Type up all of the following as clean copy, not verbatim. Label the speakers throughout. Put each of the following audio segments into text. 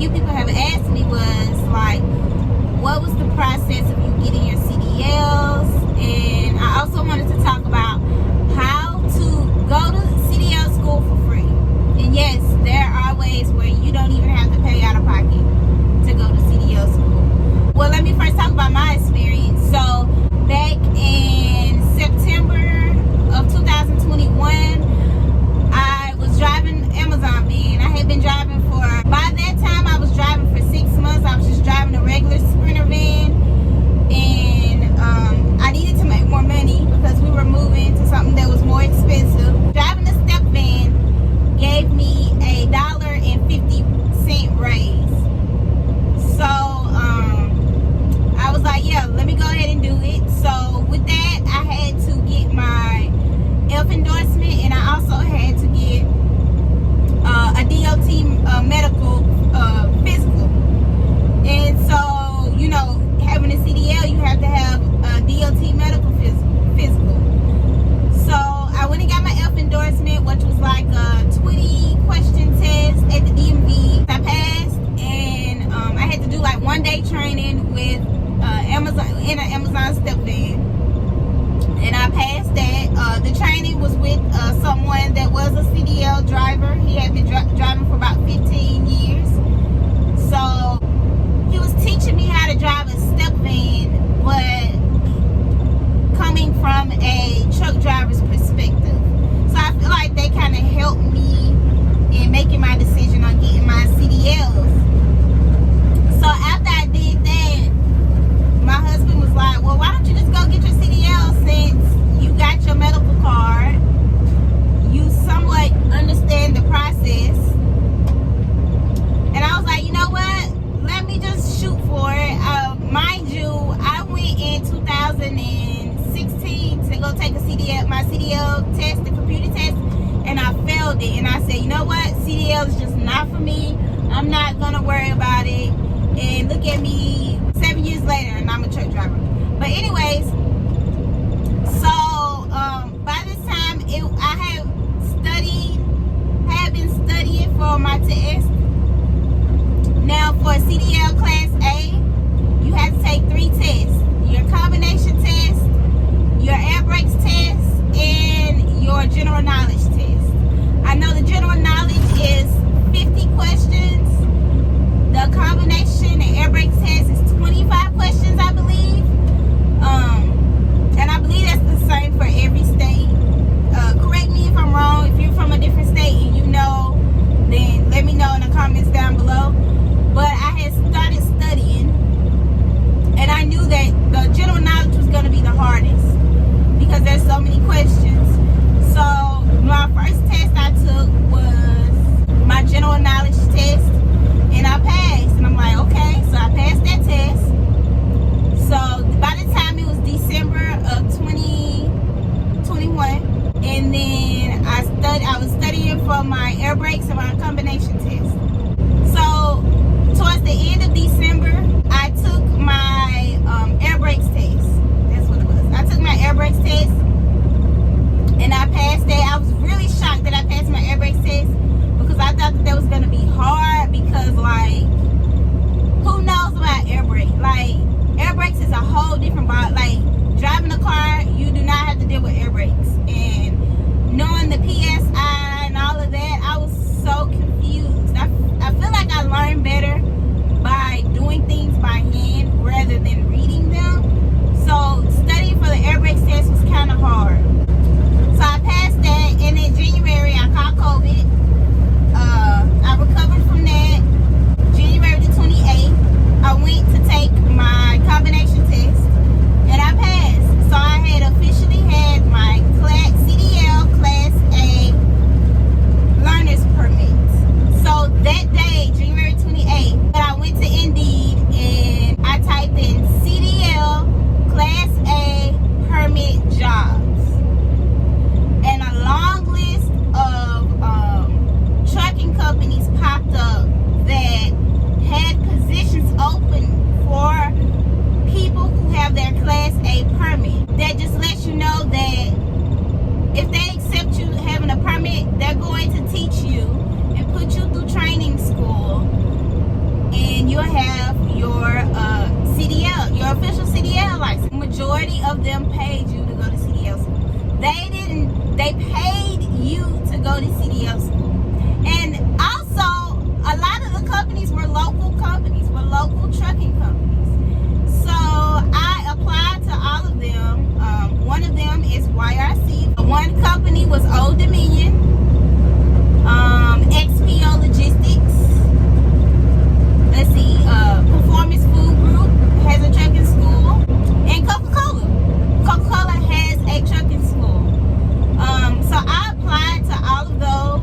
Speaker 1: few people have asked me was like, what was the process of you getting your CDLs? And I also wanted to talk about how to go to CDL school for free. And yes, there are ways where you don't even have to pay out of pocket to go to CDL school. Well, let me first talk about my experience. So back in September of 2021, I was driving Amazon van. I had been driving by that time I was driving for 6 months. I was just driving a regular Sprinter van, and I needed to make more money because we were moving to something that was more expensive. Driving the step van gave me $1.50 raise. So I was like, yeah, let me go ahead and do it. So with that, I had to get my F endorsement, and I also had to get a DOT medical physical. And so, you know, having a CDL, you have to have a DOT medical physical. So I went and got my F endorsement, which was like a 20-question test at the DMV. I passed, and I had to do like 1-day training with Amazon in an Amazon step van, and I passed that. The training was with someone that was a CDL driver. He had been driving for about 15 years. So he was teaching me how to drive a step van, but coming from a truck driver's perspective. So I feel like they kind of helped me in making my decision on getting my CDLs. So after I did that, my husband was like, well, why don't you just go get your CDL since you got your medical card? You somewhat understand the process. And I was like, you know what? Let me just shoot for it. Mind you, I went in 2016 to go take my CDL test, the computer test, and I failed it. And I said, you know what? CDL is just not for me. I'm not going to worry about it. And look at me 7 years later, and I'm a truck driver. But anyways, so by this time, I had been studying for my test. Now for CDL Class A, you have to take 3 tests. Your combination test, your air brakes test, and your general knowledge test. I know the general knowledge is 50 questions. The combination and air brakes test is 25 questions, I believe. And I believe that's the same for every state. Correct me if I'm wrong. If you're from a different state and you know, then let me know in the comments down below. But I had started studying, and I knew that the general knowledge was going to be the hardest because there's so many questions. So my first test I took was my general knowledge test. have your CDL, your official CDL license. Majority of them paid you to go to CDL school. They didn't. They paid you to go to CDL school. And also, a lot of the companies were local companies, were local trucking companies. So I applied to all of them. One of them is YRC. One company was Old Dominion, XPO Logistics. Let's see, Performance Food Group has a trucking school, and Coca-Cola. Coca-Cola has a trucking school. So I applied to all of those.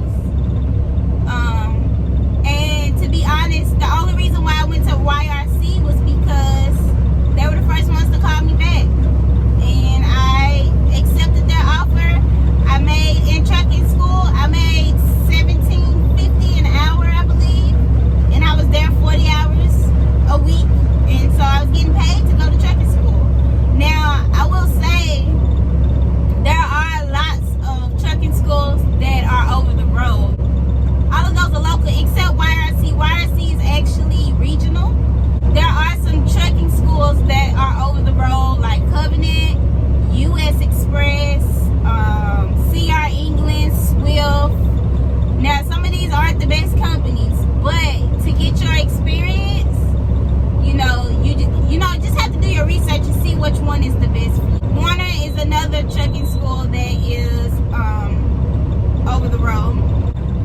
Speaker 1: And to be honest, the only reason why I went to YRC was because they were the first ones to call me back. And I accepted their offer. I made, in trucking school, I made $17.50 an hour, I believe. And I was there 40 hours a week. And so I was getting paid to go to trucking school. Now, I will say, there are lots of trucking schools that are over the road. All of those are local except YRC. YRC is actually regional. There are some trucking schools that are over the road, like Covenant, US Express, CR England, Swift. Now, some of these aren't the best companies, but to get your experience, you just have to do your research and see which one is the best for you. Warner is another trucking school that is over the road.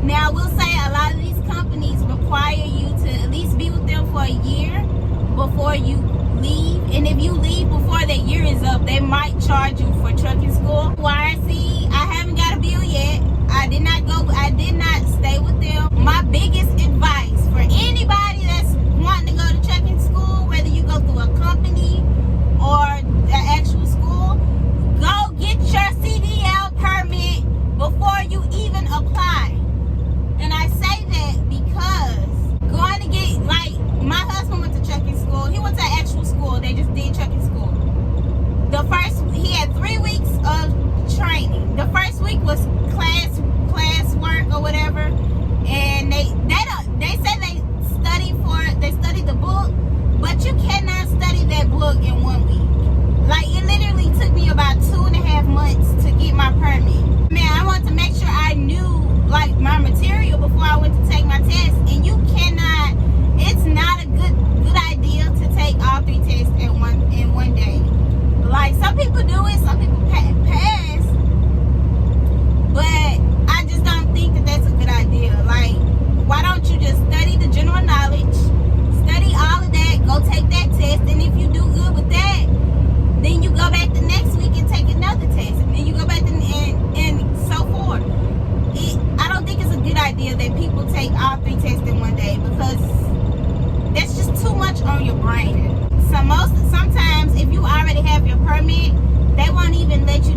Speaker 1: Now, I will say a lot of these companies require you to at least be with them for a year before you leave. And if you leave before that year is up, they might charge you for trucking school. YRC, I haven't got a bill yet. I did not stay with them. My biggest advice for anybody that's wanting to go to trucking school, whether you go through a company or the actual school, go get your CDL permit before you even apply. And I say that because going to get, like, my husband went to trucking school. He went to actual school. They just did trucking school. He had 3 weeks of training. The first week was class work or whatever. And they say they study the book, but you cannot study that book in 1 week. Like, it literally took me about 2.5 months to get my permit. Man, I wanted to make sure I knew, like, my material before I went to take my test. And you cannot, it's not a good idea to take all 3 tests in one day. Like, some people do it, some people pass, but I just don't think that that's a good idea. Like, why don't you just study the general knowledge, study all of that, go take that test, and if you do good with that, then you go back the next week and take another test, and then you go back and so forth. I don't think it's a good idea that people take all 3 tests in one day, because that's just too much on your brain. Sometimes if you already have your permit, they won't even let you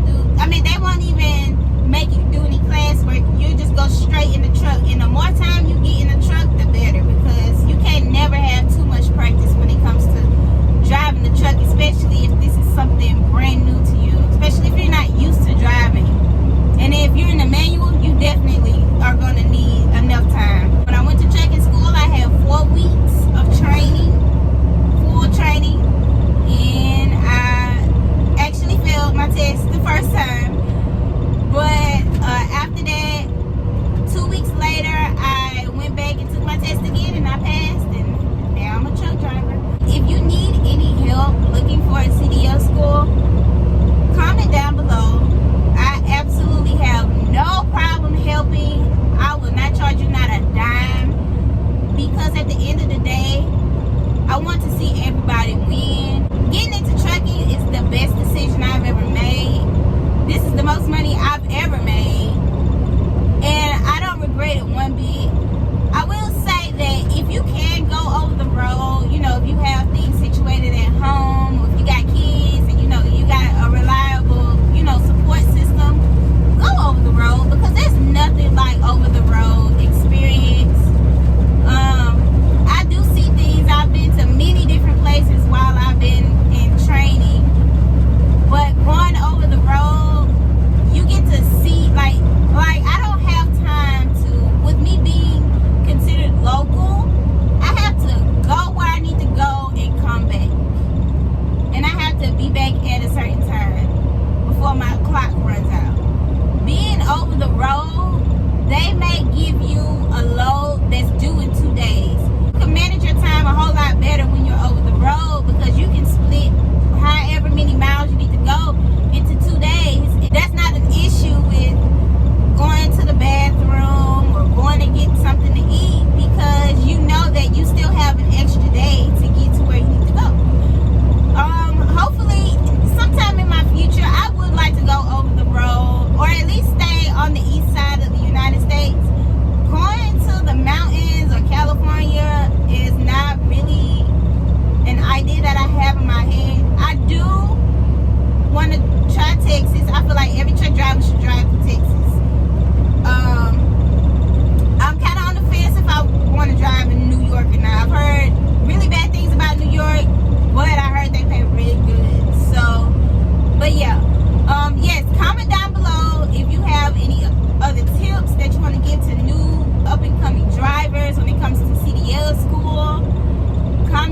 Speaker 1: they won't even make you do any class work. You just go straight in the truck. And the more time you get in the truck, the better, because you can't never have too much practice when it comes to driving the truck, especially if this is something brand new to you, especially if you're not used to driving. And if you're in a manual, you definitely are going to need enough time. When I went to trucking school, I had 4 weeks of training, full training, and I actually failed my test the first time. But after that, 2 weeks later, I went back and took my test again, and I passed, and now I'm a truck driver. If you need any help looking for a CDL school, comment down below. I absolutely have no problem helping. I will not charge you not a dime, because at the end of the day, I want to see everybody win. Getting into trucking is the best decision I've ever made. This is the most money I've ever made, and I don't regret it one bit. I will say that if you can go over the road, if you have things situated at home, or if you got kids and you got a reliable, support system, go over the road, because there's nothing like over the road experience. I do see things. I've been to many different places while I've been in training, but going over the road, you get to see, like I don't have time to, with me being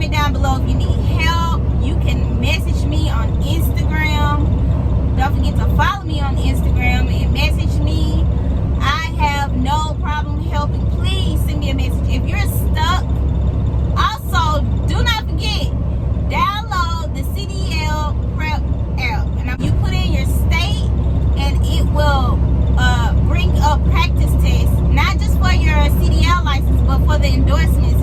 Speaker 1: comment down below if you need help. You can message me on Instagram. Don't forget to follow me on Instagram and message me. I have no problem helping. Please send me a message if you're stuck. Also, do not forget, download the CDL Prep app. And you put in your state and it will bring up practice tests, not just for your CDL license, but for the endorsement